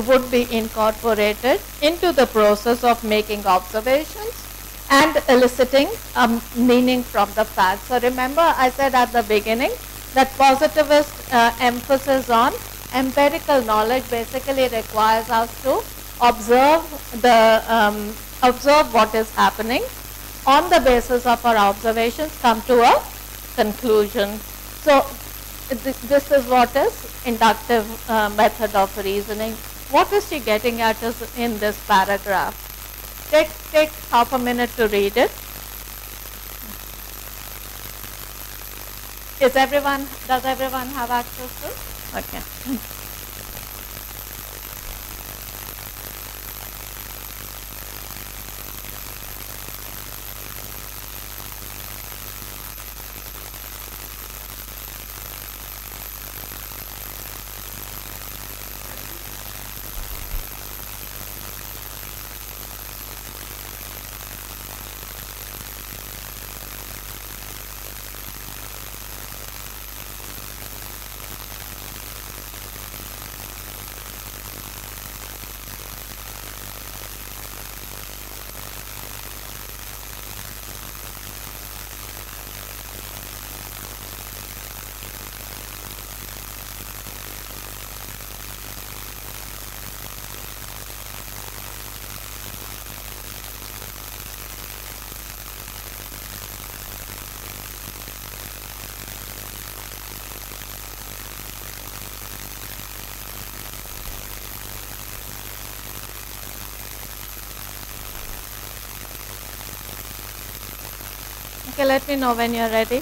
would be incorporated into the process of making observations and eliciting meaning from the facts. So remember, I said at the beginning that positivist emphasis on empirical knowledge basically requires us to observe what is happening. On the basis of our observations, come to a conclusion. So this is what is inductive method of reasoning. What is she getting at us in this paragraph? Take half a minute to read it. Does everyone have access to it? Okay. Okay, let me know when you're ready.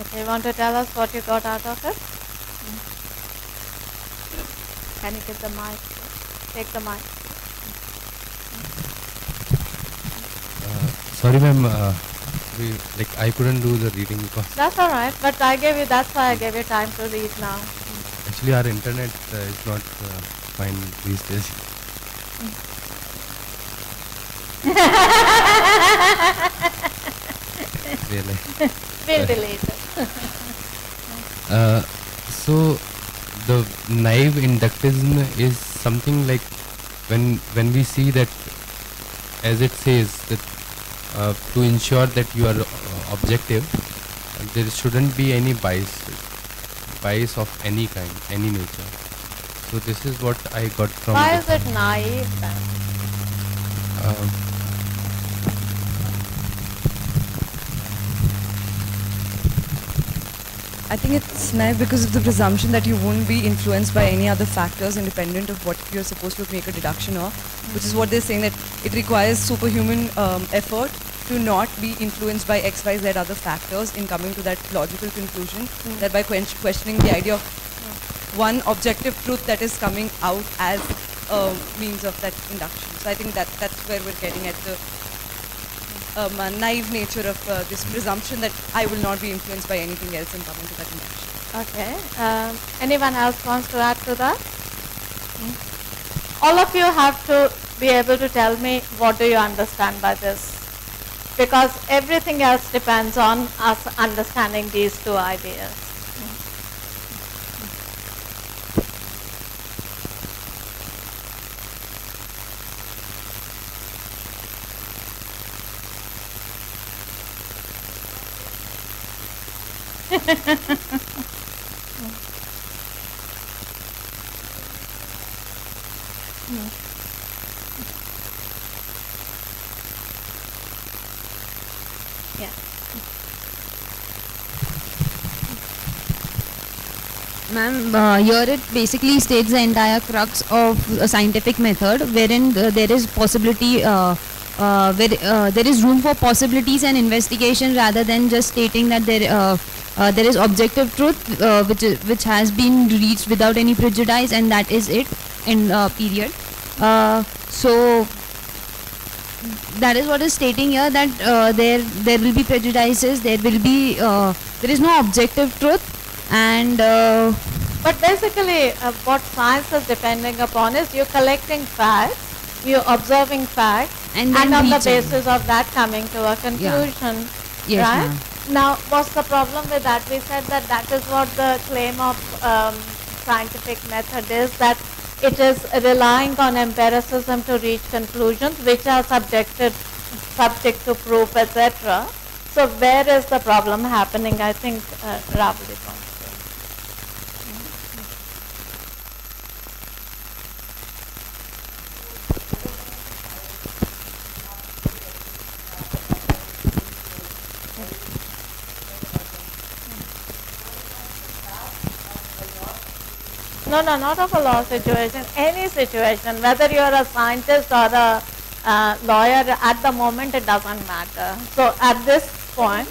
Okay, you want to tell us what you got out of it? Can you get the mic? Take the mic. Sorry, ma'am. I couldn't do the reading because. That's all right. But that's why I gave you time to read now. Actually, our internet is not fine these days. Really. We'll delete it. So the naive inductivism is something like when we see that, as it says, that to ensure that you are objective, there shouldn't be any bias of any kind, any nature. So this is what I got from. Why is it naive then? I think it's naive because of the presumption that you won't be influenced by any other factors independent of what you're supposed to make a deduction of, which is what they're saying, that it requires superhuman effort to not be influenced by X, Y, Z other factors in coming to that logical conclusion, that by questioning the idea of one objective truth that is coming out as a means of that induction. So I think that's where we're getting at the naive nature of this presumption that I will not be influenced by anything else in coming to that induction. Okay. Anyone else wants to add to that? All of you have to be able to tell me what do you understand by this, because everything else depends on us understanding these two ideas. Yeah. Ma'am, here it basically states the entire crux of a scientific method, wherein there is possibility, there is room for possibilities and investigation, rather than just stating that there is objective truth which has been reached without any prejudice, and that is it in period. So that is what is stating here, that there will be prejudices, there is no objective truth, and But basically, what science is depending upon is you collecting facts, you observing facts, And and then on the reaching. basis of that coming to a conclusion. Yes, right? ma'am. Now, what's the problem with that? We said that that is what the claim of scientific method is, that it is relying on empiricism to reach conclusions which are subject to proof, etc. So where is the problem happening? I think Rahul is on. No, not of a law situation, any situation, whether you are a scientist or a lawyer, at the moment it doesn't matter. So at this point,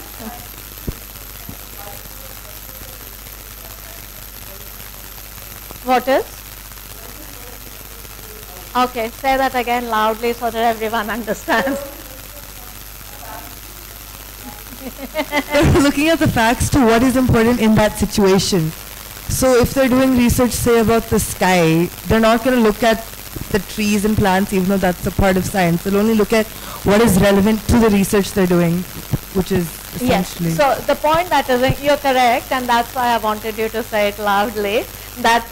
what is? Okay, say that again loudly so that everyone understands. They're looking at the facts to what is important in that situation. So if they're doing research, say, about the sky, they're not going to look at the trees and plants, even though that's a part of science. They'll only look at what is relevant to the research they're doing, which is essentially... Yes, so the point that is, you're correct, and that's why I wanted you to say it loudly, that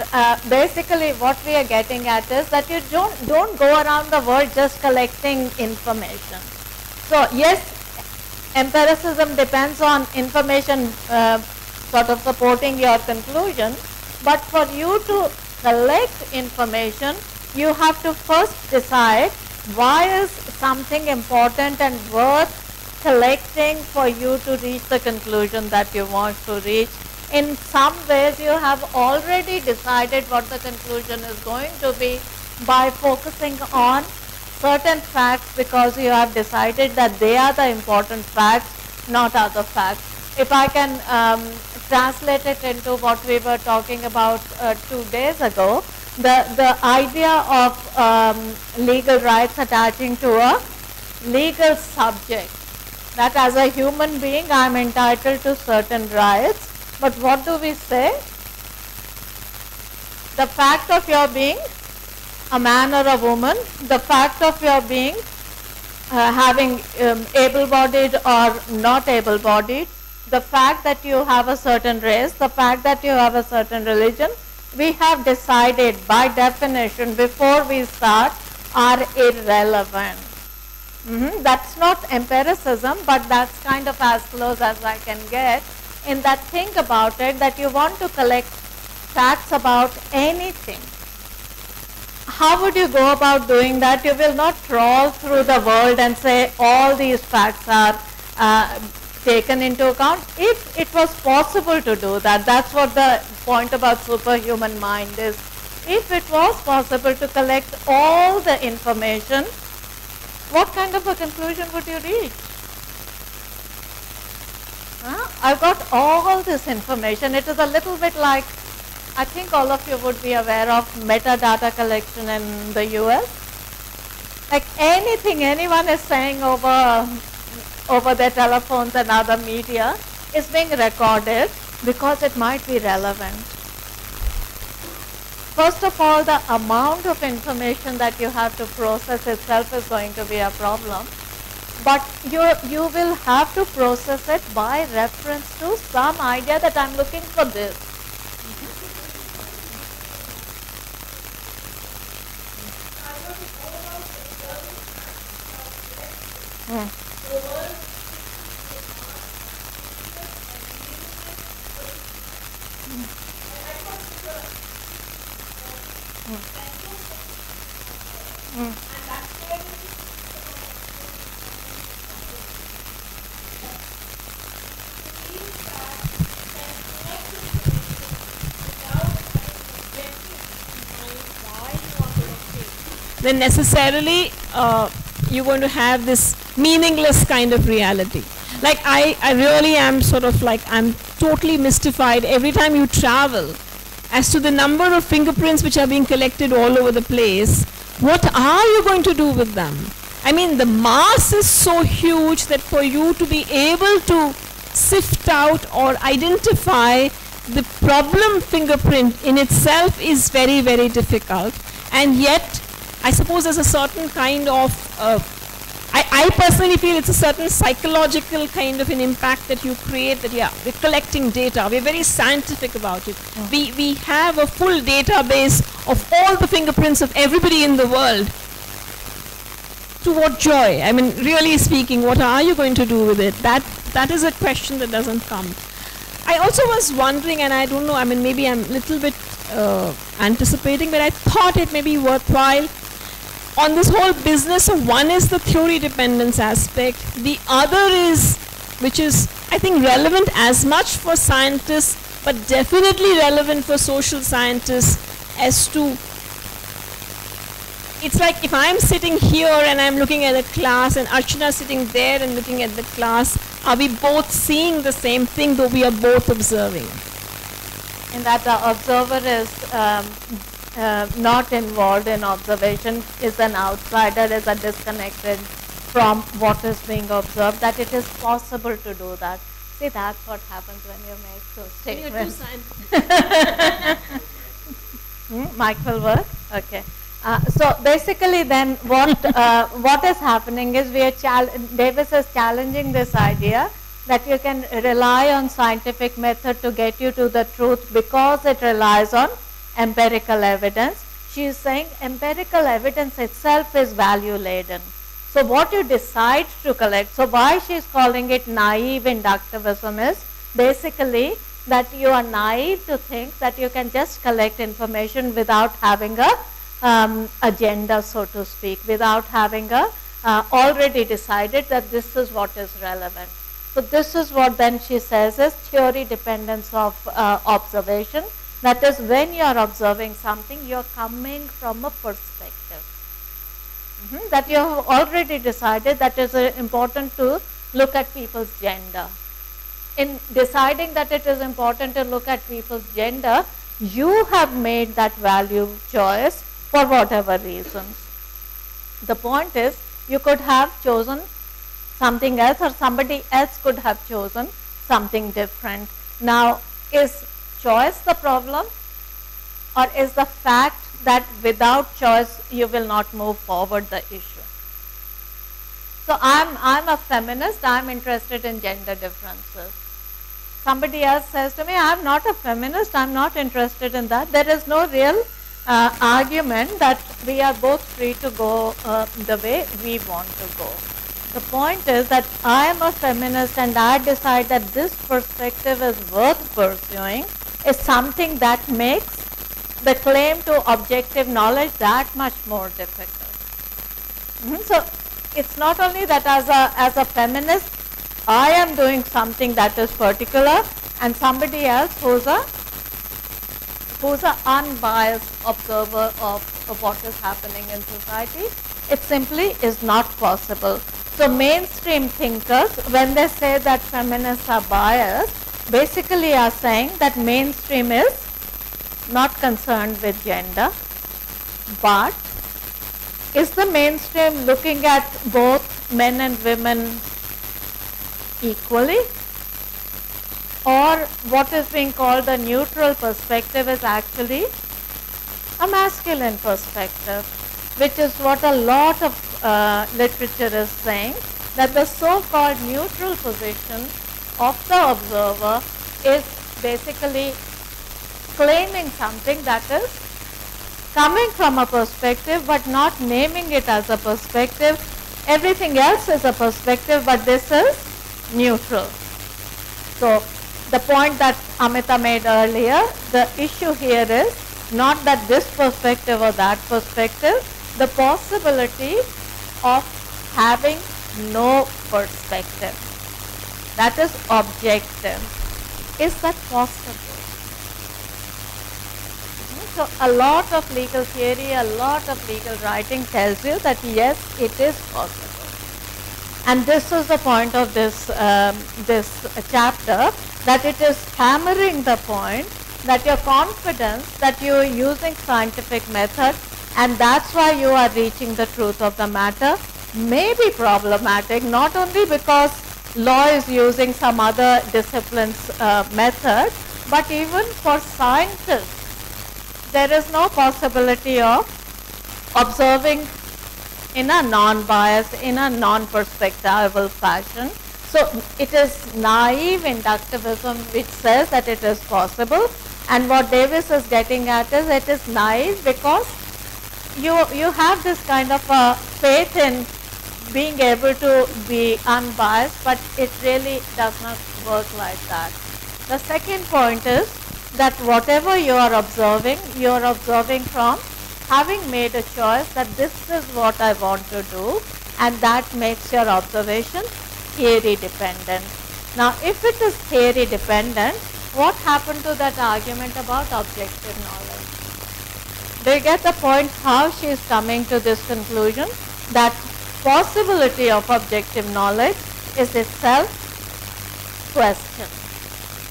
basically what we are getting at is that you don't go around the world just collecting information. So yes, empiricism depends on information sort of supporting your conclusion, but for you to collect information, you have to first decide why is something important and worth collecting for you to reach the conclusion that you want to reach. In some ways, you have already decided what the conclusion is going to be by focusing on certain facts, because you have decided that they are the important facts, not other facts. If I can translate it into what we were talking about 2 days ago, the idea of legal rights attaching to a legal subject, that as a human being I am entitled to certain rights, but what do we say? The fact of your being a man or a woman, the fact of your being having able-bodied or not able-bodied, the fact that you have a certain race, the fact that you have a certain religion, we have decided by definition before we start are irrelevant. That's not empiricism, but that's kind of as close as I can get in that think about it, that you want to collect facts about anything. How would you go about doing that? You will not trawl through the world and say all these facts are taken into account. If it was possible to do that, that's what the point about superhuman mind is. If it was possible to collect all the information, what kind of a conclusion would you reach? I've got all this information. It is a little bit like, I think all of you would be aware of metadata collection in the US. Like anything anyone is saying over their telephones and other media is being recorded because it might be relevant. First of all, the amount of information that you have to process itself is going to be a problem. But you will have to process it by reference to some idea that I'm looking for this. Then necessarily you're going to have this meaningless kind of reality. Like I really am sort of like, I'm totally mystified every time you travel as to the number of fingerprints which are being collected all over the place. What are you going to do with them? I mean, the mass is so huge that for you to be able to sift out or identify the problem fingerprint in itself is very, very difficult. And yet, I suppose there's a certain kind of, I personally feel it's a certain psychological kind of an impact that you create, that yeah, we're collecting data, we're very scientific about it. We have a full database of all the fingerprints of everybody in the world. To what joy? I mean, really speaking, what are you going to do with it? That is a question that doesn't come. I also was wondering, and I don't know, I mean, maybe I'm a little bit anticipating, but I thought it may be worthwhile on this whole business of, one is the theory dependence aspect, the other is, which is I think relevant as much for scientists, but definitely relevant for social scientists, as to, it's like if I'm sitting here and I'm looking at a class and Archana sitting there and looking at the class, are we both seeing the same thing, though we are both observing? In that the observer is not involved in observation, is an outsider, is a disconnected from what is being observed, that it is possible to do that. See, that's what happens when you make those statements. Mike will work? Okay. So basically then what is happening is Davis is challenging this idea that you can rely on scientific method to get you to the truth because it relies on empirical evidence. She is saying empirical evidence itself is value laden. So what you decide to collect, so why she is calling it naive inductivism is basically that you are naive to think that you can just collect information without having a agenda, so to speak, without having a already decided that this is what is relevant. So this is what then she says is theory dependence of observation. That is, when you are observing something, you are coming from a perspective that you have already decided that it is important to look at people's gender. In deciding that it is important to look at people's gender, you have made that value choice for whatever reasons. The point is, you could have chosen something else, or somebody else could have chosen something different. Now, is choice the problem, or is the fact that without choice you will not move forward the issue? So I'm a feminist, I'm interested in gender differences. Somebody else says to me, I'm not a feminist, I'm not interested in that. There is no real argument that we are both free to go the way we want to go. The point is that I am a feminist and I decide that this perspective is worth pursuing, is something that makes the claim to objective knowledge that much more difficult. So it's not only that as a feminist, I am doing something that is particular, and somebody else who's an unbiased observer of what is happening in society, it simply is not possible. So mainstream thinkers, when they say that feminists are biased, basically are saying that mainstream is not concerned with gender, but is the mainstream looking at both men and women equally? Or what is being called a neutral perspective is actually a masculine perspective, which is what a lot of literature is saying, that the so-called neutral position of the observer is basically claiming something that is coming from a perspective but not naming it as a perspective. Everything else is a perspective, but this is neutral. So the point that Amita made earlier, the issue here is not that this perspective or that perspective, the possibility of having no perspective. That is objective. Is that possible? So a lot of legal theory, a lot of legal writing tells you that yes, it is possible. And this is the point of this, this chapter, that it is hammering the point that your confidence that you are using scientific method, and that's why you are reaching the truth of the matter, may be problematic, not only because law is using some other discipline's method, but even for scientists, there is no possibility of observing in a non-biased, in a non-perspectival fashion. So it is naive inductivism which says that it is possible, and what Davis is getting at is it is naive because you have this kind of a faith in being able to be unbiased, but it really does not work like that. The second point is that whatever you are observing from having made a choice that this is what I want to do, and that makes your observation theory dependent. Now, if it is theory dependent, what happened to that argument about objective knowledge? Do you get the point how she is coming to this conclusion that possibility of objective knowledge is itself questioned,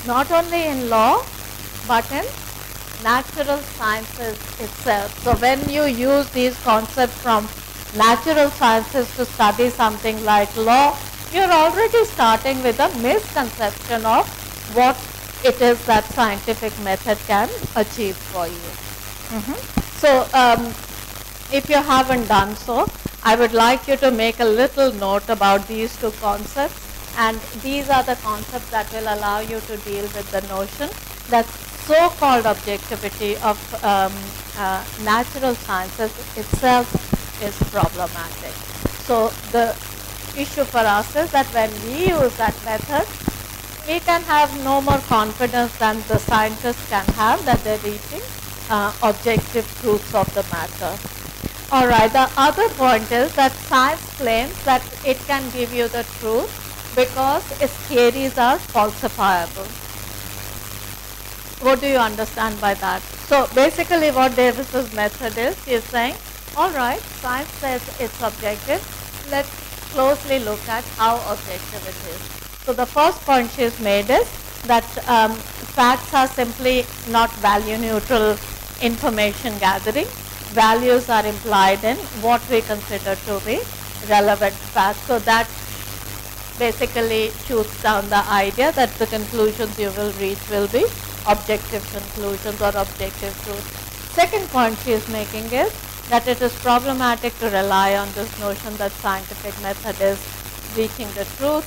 not only in law but in natural sciences itself. So when you use these concepts from natural sciences to study something like law, you're already starting with a misconception of what it is that scientific method can achieve for you. So if you haven't done so, I would like you to make a little note about these two concepts, and these are the concepts that will allow you to deal with the notion that so-called objectivity of natural sciences itself is problematic. So the issue for us is that when we use that method, we can have no more confidence than the scientists can have that they're reaching objective truths of the matter. Alright, the other point is that science claims that it can give you the truth because its theories are falsifiable. What do you understand by that? So basically what Davis's method is, he is saying, alright, science says it's objective, let's closely look at how objective it is. So the first point she has made is that facts are simply not value neutral information gathering. Values are implied in what we consider to be relevant facts. So that basically shoots down the idea that the conclusions you will reach will be objective conclusions or objective truth. Second point she is making is that it is problematic to rely on this notion that scientific method is reaching the truth.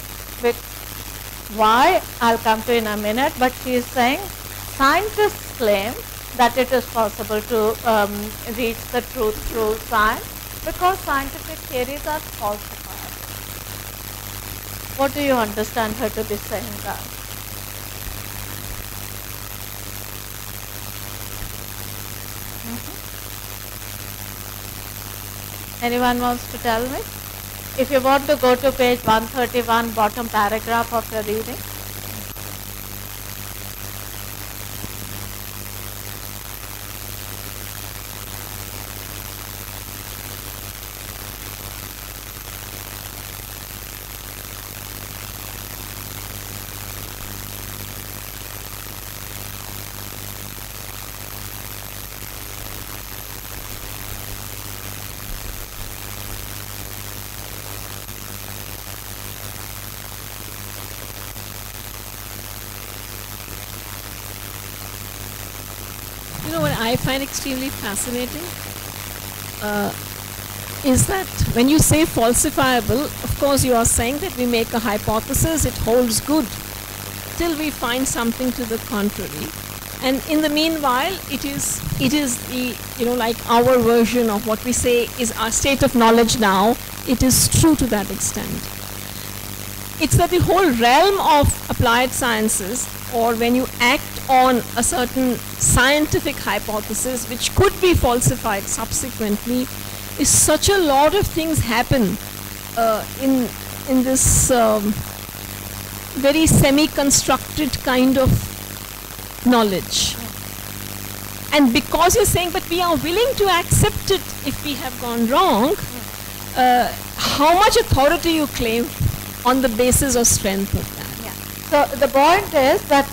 Why? I'll come to in a minute, but she is saying scientists claim that it is possible to reach the truth through science because scientific theories are falsifiable. What do you understand her to be saying that? Anyone wants to tell me? If you want to go to page 131, bottom paragraph of the reading. You know what I find extremely fascinating is that when you say falsifiable, of course you are saying that we make a hypothesis, it holds good till we find something to the contrary. And in the meanwhile, it is the, like our version of what we say is our state of knowledge now. It is true to that extent. It's that the whole realm of applied sciences, or when you act on a certain scientific hypothesis which could be falsified subsequently, is such a lot of things happen in this very semi-constructed kind of knowledge. And because you're saying, but we are willing to accept it if we have gone wrong, how much authority you claim on the basis or strength of that? So the point is that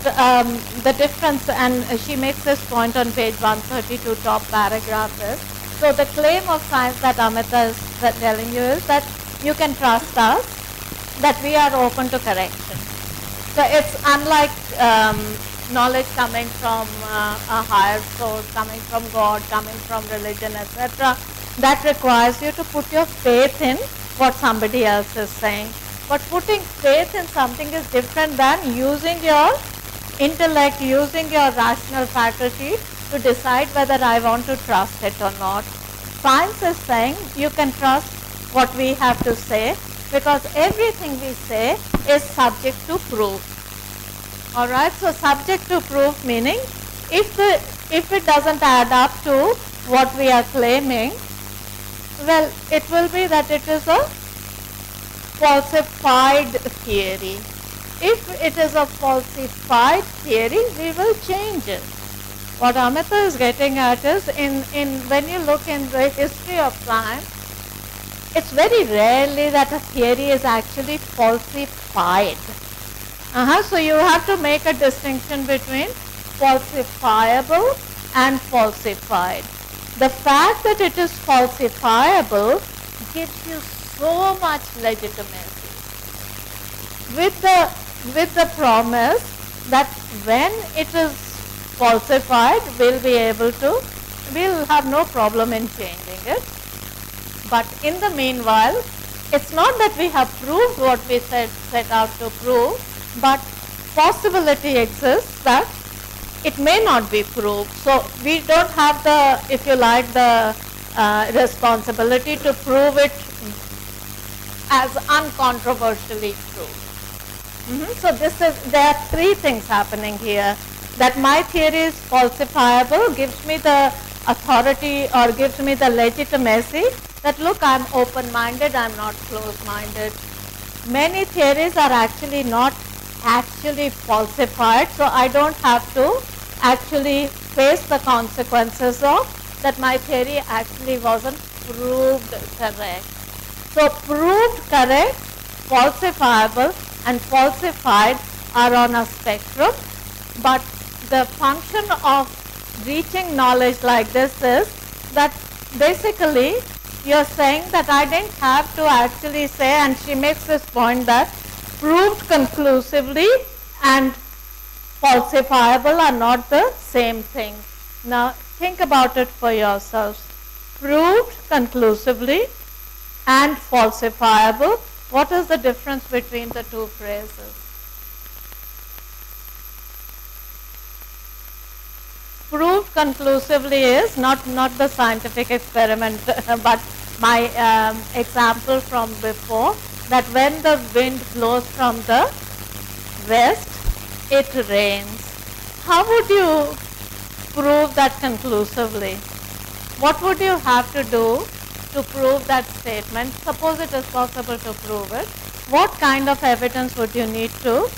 the difference, and she makes this point on page 132, top paragraph is, so the claim of science that Amita is telling you is that you can trust us that we are open to correction. So it's unlike knowledge coming from a higher source, coming from God, coming from religion, etc. That requires you to put your faith in what somebody else is saying. But putting faith in something is different than using your intellect, using your rational faculty to decide whether I want to trust it or not. Science is saying you can trust what we have to say because everything we say is subject to proof. Alright, so subject to proof meaning if it doesn't add up to what we are claiming, well, it will be that it is a falsified theory. If it is a falsified theory, we will change it. What Amita is getting at is when you look in the history of science, it's very rarely that a theory is actually falsified. So you have to make a distinction between falsifiable and falsified. The fact that it is falsifiable gives you so much legitimacy. With the promise that when it is falsified, we'll have no problem in changing it. But in the meanwhile, it's not that we have proved what we set out to prove, but possibility exists that it may not be proved. So we don't have the, if you like, the responsibility to prove it as uncontroversially true. So there are three things happening here. That my theory is falsifiable gives me the authority or gives me the legitimacy that look, I'm open-minded, I'm not closed-minded. Many theories are actually not actually falsified, so I don't have to actually face the consequences of that my theory actually wasn't proved correct. So proved correct, falsifiable and falsified are on a spectrum, but the function of reaching knowledge like this is that basically you're saying that I didn't have to actually say, and she makes this point that proved conclusively and falsifiable are not the same thing. Now think about it for yourselves. Proved conclusively and falsifiable, what is the difference between the two phrases? Proved conclusively is not the scientific experiment, but my example from before, that when the wind blows from the west, it rains. How would you prove that conclusively? What would you have to do to prove that statement? Suppose it is possible to prove it. What kind of evidence would you need to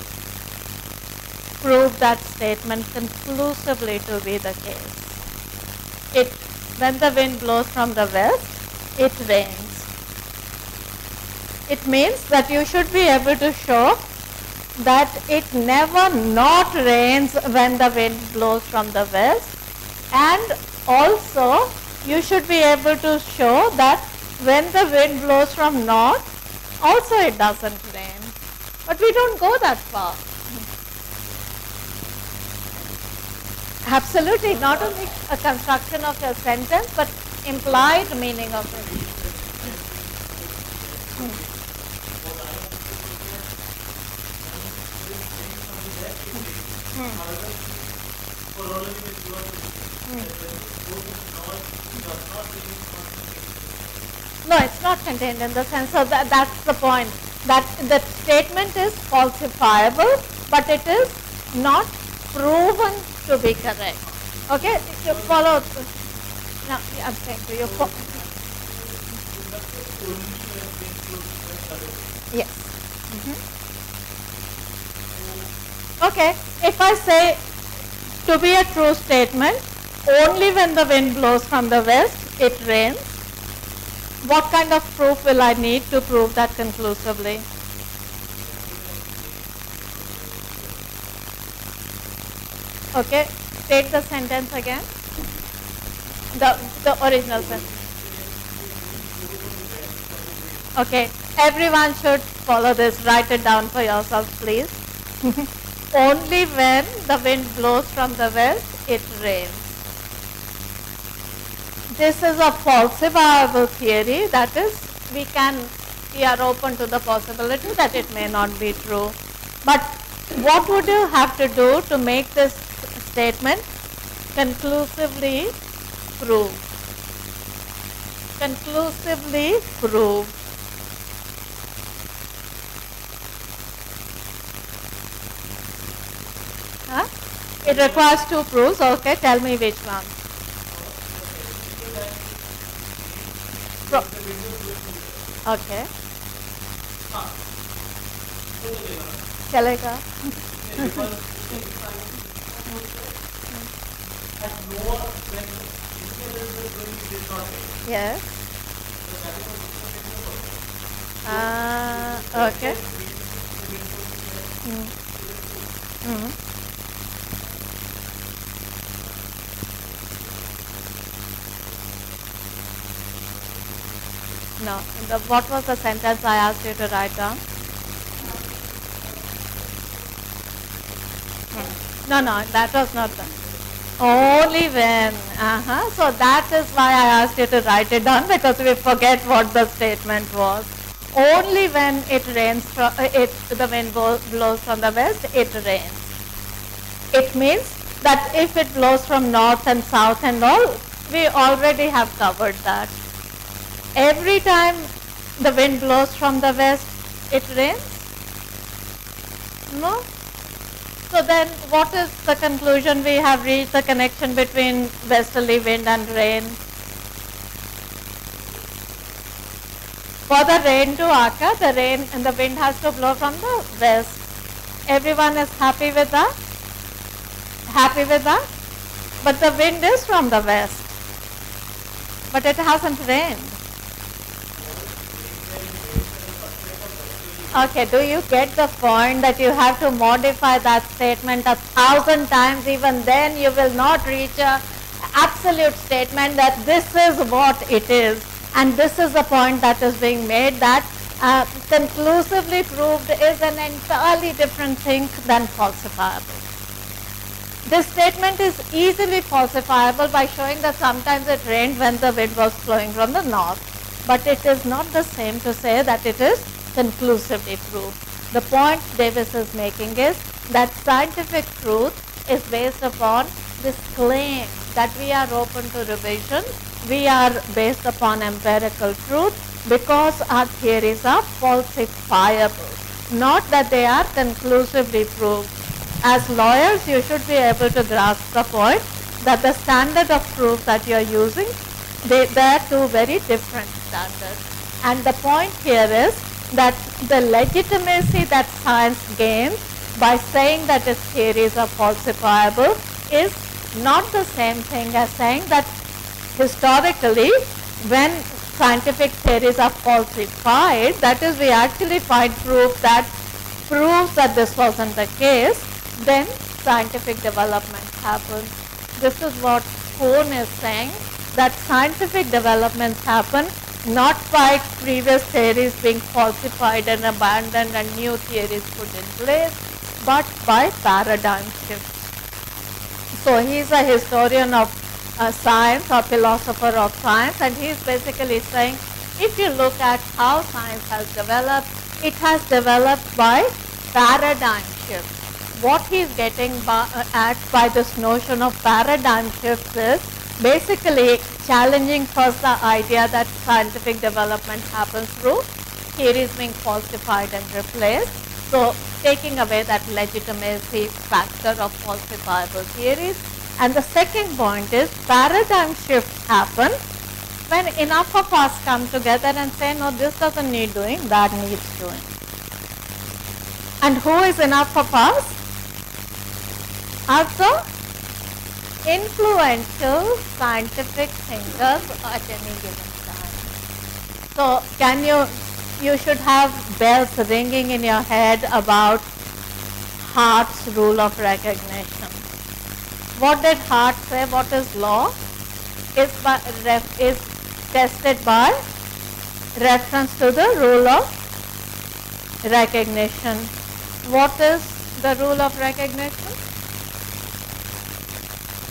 prove that statement conclusively to be the case? When the wind blows from the west, it rains. It means that you should be able to show that it never not rains when the wind blows from the west, and also you should be able to show that when the wind blows from north, also it doesn't rain. But we don't go that far. Absolutely, not only a construction of a sentence, but implied meaning of it. No, it's not contained in the sense, so that's the point. That the statement is falsifiable, but it is not proven to be correct. Okay, you follow. Now, I'm saying to you. Yes. Okay, if I say to be a true statement, only when the wind blows from the west, it rains. What kind of proof will I need to prove that conclusively? Okay, take the sentence again. The original sentence. Okay, Everyone should follow this. Write it down for yourself, please. Only when the wind blows from the west, it rains. This is a falsifiable theory. That is, we are open to the possibility that it may not be true. But what would you have to do to make this statement conclusively proved? Conclusively proved. Huh? It requires two proofs. Okay, tell me which one. Okay. चलेगा. Yes. Okay. No. What was the sentence I asked you to write down? No, that was not the. Only when. So that is why I asked you to write it down, because we forget what the statement was. Only when it rains, the wind blows from the west, it rains. It means that if it blows from north and south and all, we already have covered that. Every time the wind blows from the west, it rains? No? So then what is the conclusion we have reached, the connection between westerly wind and rain? For the rain to occur, the rain and the wind has to blow from the west. Everyone is happy with that? Happy with that? But the wind is from the west. But it hasn't rained. Okay, do you get the point that you have to modify that statement 1,000 times? Even then you will not reach an absolute statement that this is what it is. And this is the point that is being made, that conclusively proved is an entirely different thing than falsifiable. This statement is easily falsifiable by showing that sometimes it rained when the wind was flowing from the north. But it is not the same to say that it is conclusively proved. The point Davis is making is that scientific truth is based upon this claim that we are open to revision, we are based upon empirical truth because our theories are falsifiable, not that they are conclusively proved. As lawyers, you should be able to grasp the point that the standard of proof that you are using, they are two very different standards. And the point here is that the legitimacy that science gains by saying that its theories are falsifiable is not the same thing as saying that historically when scientific theories are falsified, that is, we actually find proof that proves that this wasn't the case, then scientific development happens. This is what Kuhn is saying, that scientific developments happen not by previous theories being falsified and abandoned and new theories put in place, but by paradigm shifts. So he is a historian of science or philosopher of science, and he is basically saying if you look at how science has developed, it has developed by paradigm shifts. What he is getting at by this notion of paradigm shifts is basically challenging first the idea that scientific development happens through theories being falsified and replaced. So taking away that legitimacy factor of falsifiable theories. And the second point is paradigm shifts happen when enough of us come together and say, no, this doesn't need doing, that needs doing. And who is enough of us? Also, influential scientific thinkers at any given time. So you should have bells ringing in your head about Hart's rule of recognition. What did Hart say? What is law? Is tested by reference to the rule of recognition. What is the rule of recognition?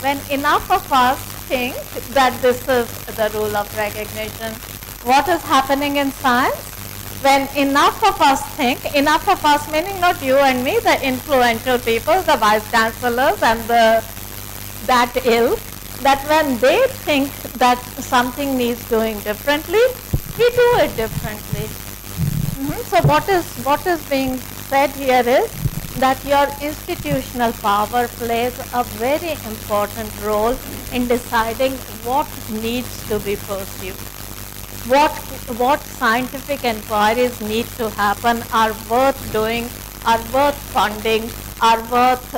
When enough of us think that this is the rule of recognition, what is happening in science? When enough of us think, enough of us meaning not you and me, the influential people, the vice chancellors and that ilk, that when they think that something needs doing differently, we do it differently. So what is being said here is that your institutional power plays a very important role in deciding what needs to be pursued. What scientific inquiries need to happen, are worth doing, are worth funding, are worth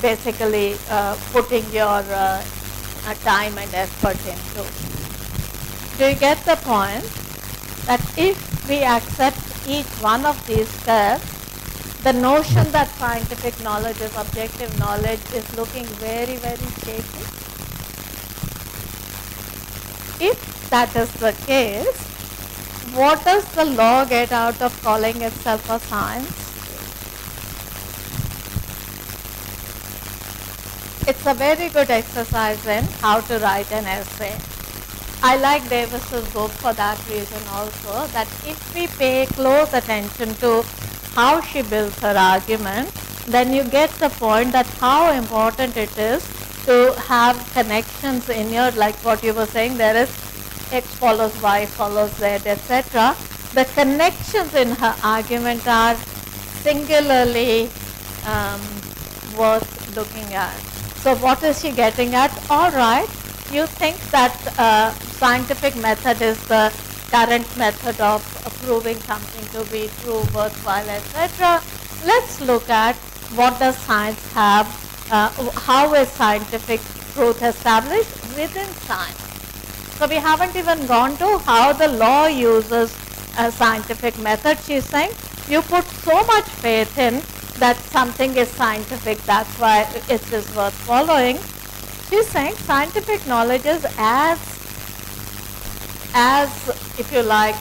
basically putting your time and effort into. Do you get the point? That if we accept each one of these steps, the notion that scientific knowledge is objective knowledge is looking very, very shaky. If that is the case, what does the law get out of calling itself a science? It's a very good exercise in how to write an essay. I like Davis's book for that reason also, that if we pay close attention to how she builds her argument, then you get the point that how important it is to have connections in your, like what you were saying, there is X follows Y follows Z, etc. The connections in her argument are singularly worth looking at. So what is she getting at? All right, you think that scientific method is the current method of proving something to be true, worthwhile, etc. Let's look at what does science have, how is scientific truth established within science. So we haven't even gone to how the law uses a scientific method. She's saying you put so much faith in that something is scientific, that's why it is worth following. She's saying scientific knowledge is as if you like,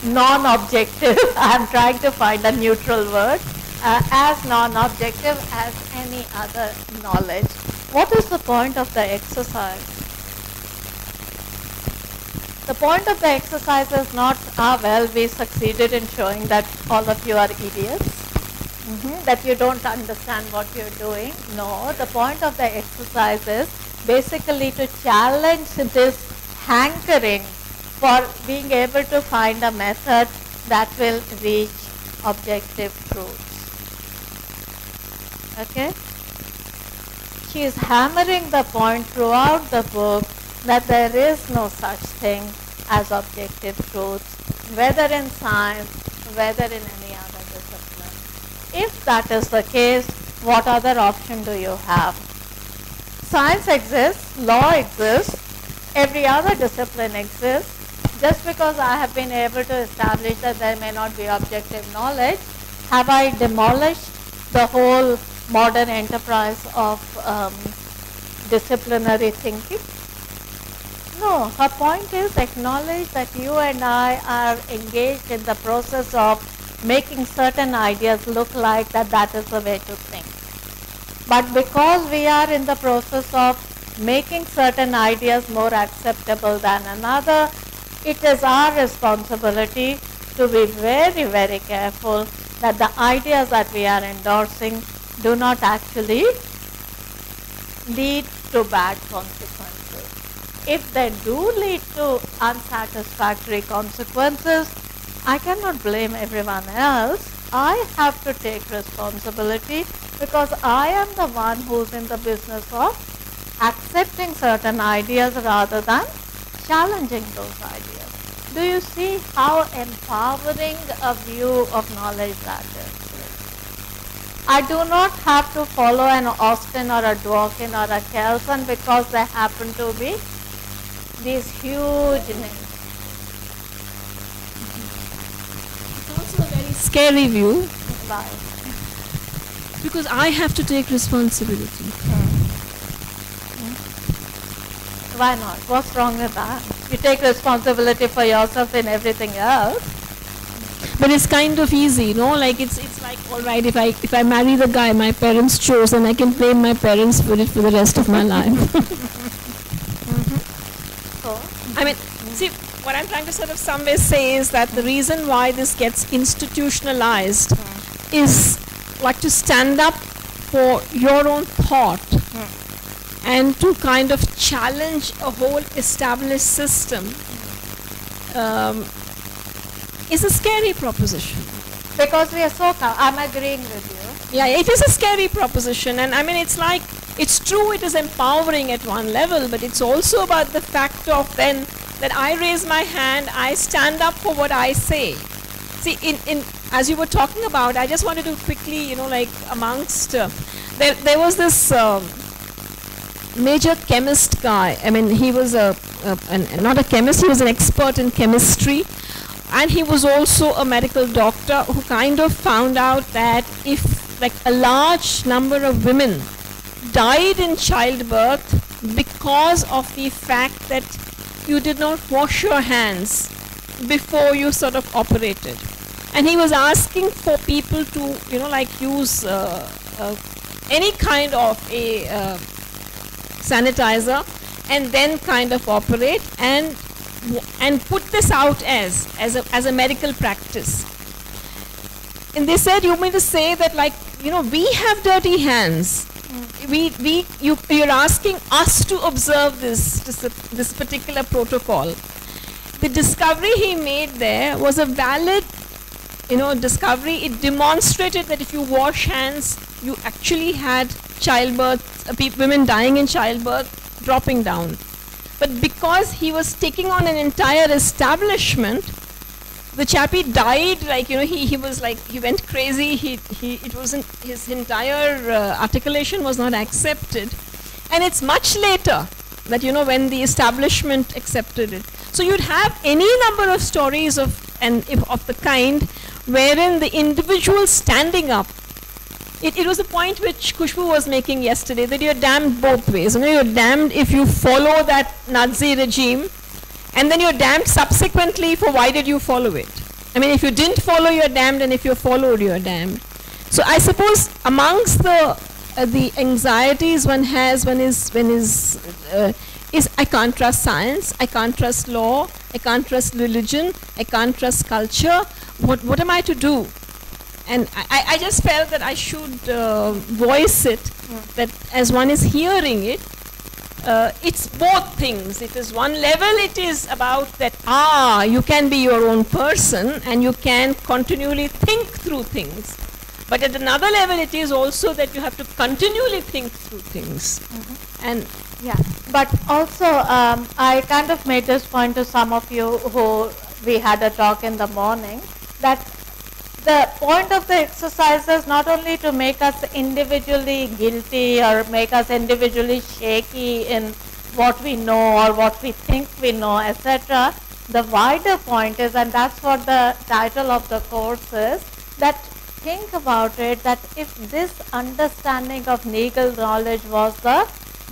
non-objective. I'm trying to find a neutral word. As non-objective as any other knowledge. What is the point of the exercise? The point of the exercise is not, well, we succeeded in showing that all of you are idiots, that you don't understand what you're doing. No, the point of the exercise is basically to challenge this hankering for being able to find a method that will reach objective truths. Okay? She is hammering the point throughout the book that there is no such thing as objective truths, whether in science, whether in any other discipline. If that is the case, what other option do you have? Science exists, law exists, every other discipline exists. Just because I have been able to establish that there may not be objective knowledge, have I demolished the whole modern enterprise of disciplinary thinking? No, her point is acknowledge that you and I are engaged in the process of making certain ideas look like that is the way to think. But because we are in the process of making certain ideas more acceptable than another, it is our responsibility to be very, very careful that the ideas that we are endorsing do not actually lead to bad consequences. If they do lead to unsatisfactory consequences, I cannot blame everyone else. I have to take responsibility because I am the one who's in the business of accepting certain ideas rather than challenging those ideas. Do you see how empowering a view of knowledge that is? I do not have to follow an Austin or a Dworkin or a Kelsen because they happen to be these huge names. It's also a very scary view. Why? Because I have to take responsibility. Why not? What's wrong with that? You take responsibility for yourself in everything else. But it's kind of easy, no? Like it's like, all right, if I marry the guy my parents chose, then I can blame my parents for it for the rest of my life. So, I mean, see, what I'm trying to sort of some way say is that the reason why this gets institutionalized is like to stand up for your own thought and to kind of challenge a whole established system is a scary proposition. because we are so, I'm agreeing with you. Yeah, it is a scary proposition, and I mean, it's like, it's true, it is empowering at one level, but it's also about the fact of then that I raise my hand, I stand up for what I say. See, in as you were talking about, I just wanted to quickly, you know, like amongst, there was this major chemist guy. I mean, he was not a chemist, he was an expert in chemistry. And he was also a medical doctor who kind of found out that if like a large number of women died in childbirth because of the fact that you did not wash your hands before you sort of operated. And he was asking for people to, you know, like use any kind of a sanitizer and then kind of operate and put this out as a medical practice. And they said, you mean to say that, like, you know, we have dirty hands. You're asking us to observe this particular protocol. The discovery he made there was a valid, you know, discovery. It demonstrated that if you wash hands, you actually had childbirth, women dying in childbirth dropping down. But because he was taking on an entire establishment, the chappie died, like, you know, he was like, he went crazy, it wasn't, his entire articulation was not accepted. And it's much later that, you know, when the establishment accepted it. So you'd have any number of stories of the kind wherein the individual standing up. It was a point which Khushbu was making yesterday, that you're damned both ways. You know, you're damned if you follow that Nazi regime, and then you're damned subsequently for why did you follow it. I mean, if you didn't follow, you're damned, and if you followed, you're damned. So I suppose amongst the anxieties one has is I can't trust science, I can't trust law, I can't trust religion, I can't trust culture. What am I to do? And I just felt that I should voice it, that as one is hearing it, it's both things. It is one level, it is about that, you can be your own person and you can continually think through things. But at another level, it is also that you have to continually think through things. And yeah, but also I kind of made this point to some of you who we had a talk in the morning, that the point of the exercise is not only to make us individually guilty or make us individually shaky in what we know or what we think we know, etc. The wider point is, and that's what the title of the course is, that think about it, that if this understanding of legal knowledge was the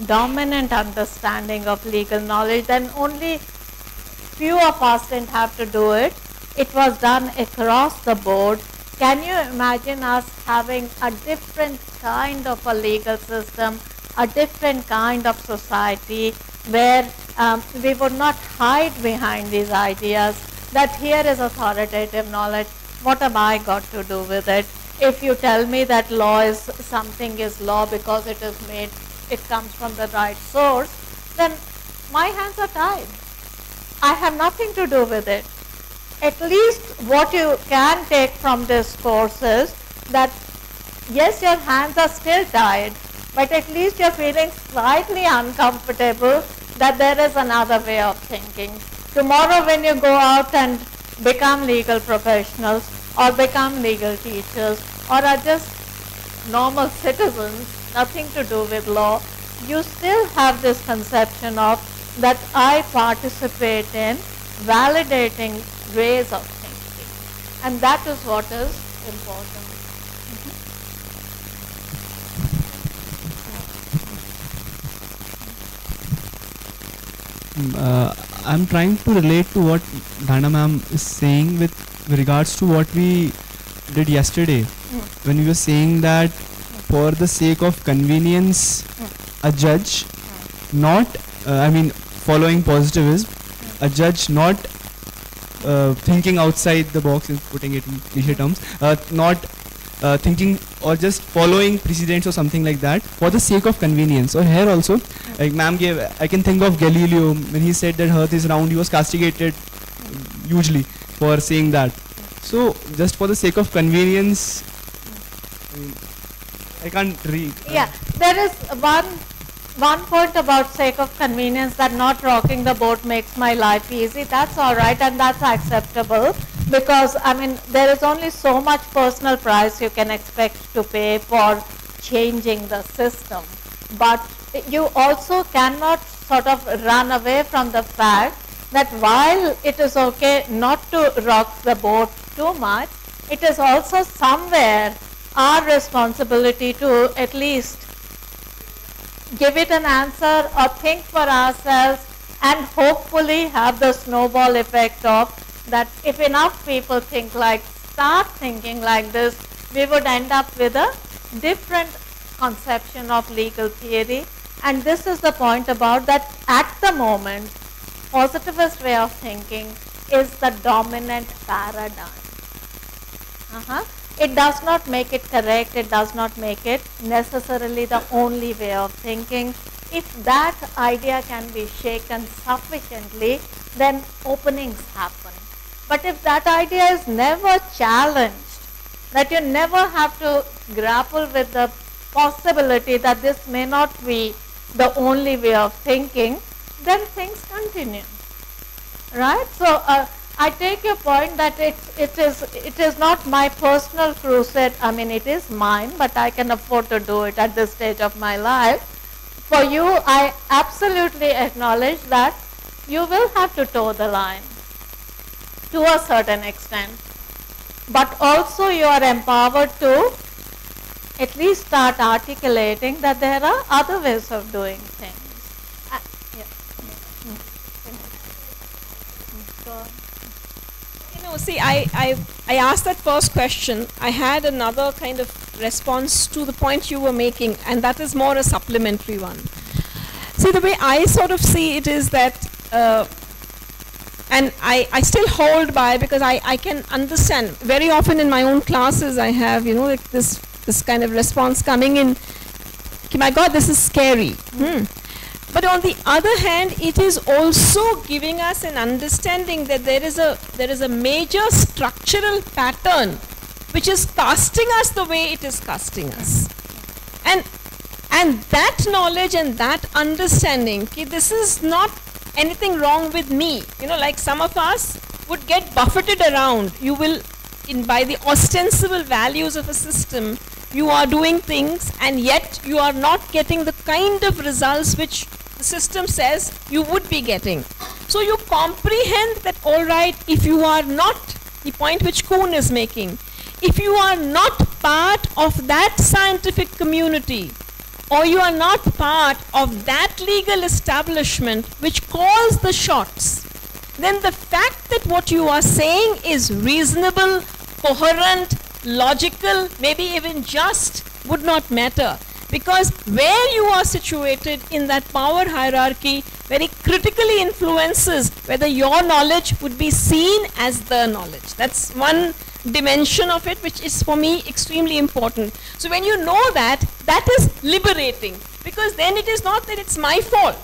dominant understanding of legal knowledge, then only few of us didn't have to do it. It was done across the board. Can you imagine us having a different kind of a legal system, a different kind of society, where we would not hide behind these ideas that here is authoritative knowledge, what have I got to do with it? If you tell me that law is, something is law because it is made, it comes from the right source, then my hands are tied. I have nothing to do with it. At least what you can take from this course is that yes, your hands are still tied, but at least you're feeling slightly uncomfortable that there is another way of thinking. Tomorrow when you go out and become legal professionals or become legal teachers or are just normal citizens, nothing to do with law, you still have this conception of that I participate in validating ways of thinking, and that is what is important. I'm trying to relate to what Dhana ma'am is saying with regards to what we did yesterday, when we were saying that for the sake of convenience, a judge not, following positivism, a judge not thinking outside the box, is putting it in cliche terms, not thinking or just following precedents or something like that for the sake of convenience. Or here also, like ma'am gave, I can think of Galileo when he said that earth is round, he was castigated hugely for saying that. So just for the sake of convenience, I can't read. Yeah, there is one point about sake of convenience, that not rocking the boat makes my life easy. That's all right and that's acceptable, because there is only so much personal price you can expect to pay for changing the system. But you also cannot sort of run away from the fact that while it is okay not to rock the boat too much, it is also somewhere our responsibility to at least give it an answer or think for ourselves, and hopefully have the snowball effect of that if enough people start thinking like this, we would end up with a different conception of legal theory. And this is the point about that at the moment, positivist way of thinking is the dominant paradigm. It does not make it correct, it does not make it necessarily the only way of thinking. If that idea can be shaken sufficiently, then openings happen. But if that idea is never challenged, that you never have to grapple with the possibility that this may not be the only way of thinking, then things continue. Right? So I take your point that it is not my personal crusade. It is mine, but I can afford to do it at this stage of my life. For you, I absolutely acknowledge that you will have to toe the line to a certain extent. But also you are empowered to at least start articulating that there are other ways of doing things. See, I asked that first question. I had another kind of response to the point you were making, and that is more a supplementary one. See, the way I sort of see it is that, and I still hold by, because I can understand. Very often in my own classes, I have, like this kind of response coming in, my God, this is scary. But on the other hand, it is also giving us an understanding that there is a major structural pattern which is casting us the way it is casting us. And that knowledge and that understanding, this is not anything wrong with me. Like some of us would get buffeted around. You will, by the ostensible values of a system, you are doing things and yet you are not getting the kind of results which the system says you would be getting. So you comprehend that, all right, if you are not, the point which Kuhn is making, if you are not part of that scientific community, or you are not part of that legal establishment which calls the shots, then the fact that what you are saying is reasonable, coherent, logical, maybe even just, would not matter. Because where you are situated in that power hierarchy very critically influences whether your knowledge would be seen as the knowledge. That's one dimension of it which is for me extremely important. So when you know that, that is liberating, because then it is not that it's my fault.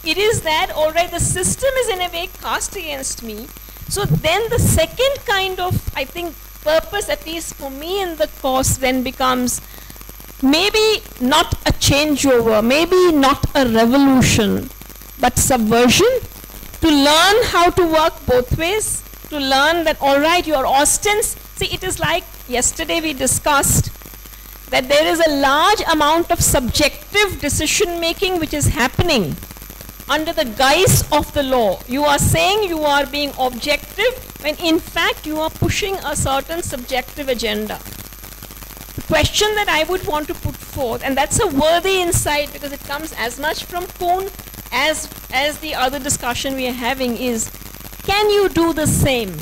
It is that, all right, the system is in a way cast against me. So then the second kind of, I think, purpose, at least for me in the course, then becomes maybe not a changeover, maybe not a revolution, but subversion, to learn how to work both ways, to learn that, all right, your ostens, see, it is like yesterday we discussed that there is a large amount of subjective decision making which is happening under the guise of the law. You are saying you are being objective when in fact you are pushing a certain subjective agenda. The question that I would want to put forth, and that's a worthy insight because it comes as much from Kuhn as as the other discussion we are having is, can you do the same?